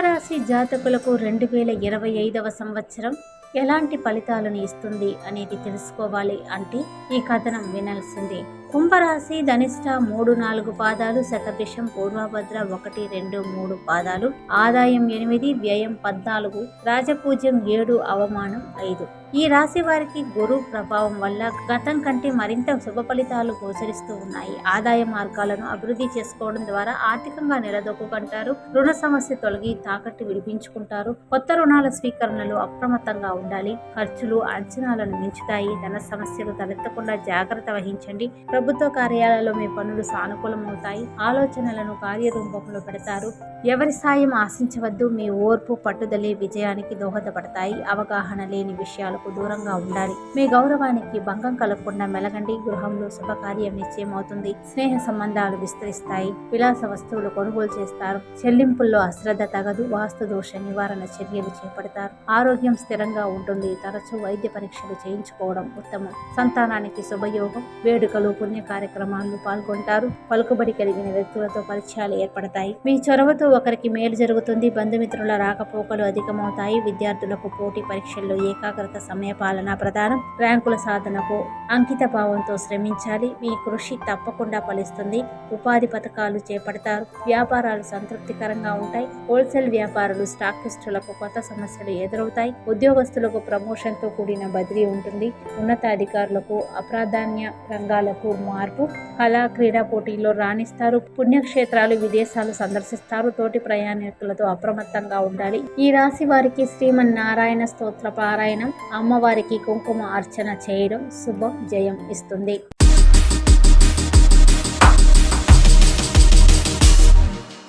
కుంభరాశి జాతకులకు 2025వ సంవత్సరం ఎలాంటి ఫలితాలను ఇస్తుంది అనేది తెలుసుకోవాలి అంటే ఈ కథనం వినాల్సిందే. కుంభరాశి ధనిష్ట 3-4 పాదాలు, శతభిషం, పూర్వభద్ర 1-2-3 పాదాలు, ఆదాయం 8, వ్యయం 14, రాజపూజ్యం 7, అవమానం 5. ఈ రాశి వారికి గురు ప్రభావం వల్ల గతం కంటే మరింత శుభ ఫలితాలు గోచరిస్తూ ఉన్నాయి. ఆదాయ మార్గాలను అభివృద్ధి చేసుకోవడం ద్వారా ఆర్థికంగా నిలదొక్కుంటారు. రుణ సమస్య తొలగి తాకట్టు విడిపించుకుంటారు. కొత్త రుణాల స్వీకరణలు అప్రమత్తంగా ఉండాలి. ఖర్చులు అంచనాలను మించుతాయి. ధన సమస్యలు తలెత్తకుండా జాగ్రత్త వహించండి. ప్రభుత్వ కార్యాలయాల్లో మీ పనులు సానుకూలమవుతాయి. ఆలోచనలను కార్యరూపంలో పెడతారు. ఎవరి సాయం ఆశించవద్దు. మీ ఓర్పు పట్టుదలే విజయానికి దోహదపడతాయి. అవగాహన లేని విషయాలకు దూరంగా ఉండాలి. మీ గౌరవానికి భంగం కలగకుండా మెలగండి. గృహంలో శుభకార్యం నిశ్చయమవుతుంది. స్నేహ సంబంధాలు విస్తరిస్తాయి. విలాస వస్తువులు కొనుగోలు చేస్తారు. చెల్లింపుల్లో అశ్రద్ధ తగదు. వాస్తు దోష నివారణ చర్యలు చేపడతారు. ఆరోగ్యం స్థిరంగా ఉంటుంది. తరచూ వైద్య పరీక్షలు చేయించుకోవడం ఉత్తమం. సంతానానికి శుభయోగం. వేడుకలు, పుణ్య కార్యక్రమాల్లో పాల్గొంటారు. పలుకుబడి కలిగిన వ్యక్తులతో పరిచయాలు ఏర్పడతాయి. మీ చొరవతో ఒకరికి మేలు జరుగుతుంది. బంధుమిత్రుల రాకపోకలు అధికమవుతాయి. విద్యార్థులకు పోటీ పరీక్షల్లో ఏకాగ్రత, సమయపాలన ప్రధానం. ర్యాంకుల సాధనకు అంకిత భావంతో శ్రమించాలి. మీ కృషి తప్పకుండా ఫలిస్తుంది. ఉపాధి పథకాలు చేపడతారు. వ్యాపారాలు సంతృప్తికరంగా ఉంటాయి. హోల్సేల్ వ్యాపారులు, స్టాకిస్టులకు కొత్త సమస్యలు ఎదురవుతాయి. ఉద్యోగస్తులకు ప్రమోషన్తో కూడిన బదిలీ ఉంటుంది. ఉన్నతాధికారులకు అప్రాధాన్య రంగాలకు మార్పు. కళా క్రీడా పోటీల్లో రాణిస్తారు. పుణ్యక్షేత్రాలు, విదేశాలు సందర్శిస్తారు. తోటి ప్రయాణికులతో అప్రమత్తంగా ఉండాలి. ఈ రాశి వారికి శ్రీమన్నారాయణ స్తోత్ర పారాయణం, అమ్మవారికి కుంకుమ అర్చన చేయడం శుభం, జయం ఇస్తుంది.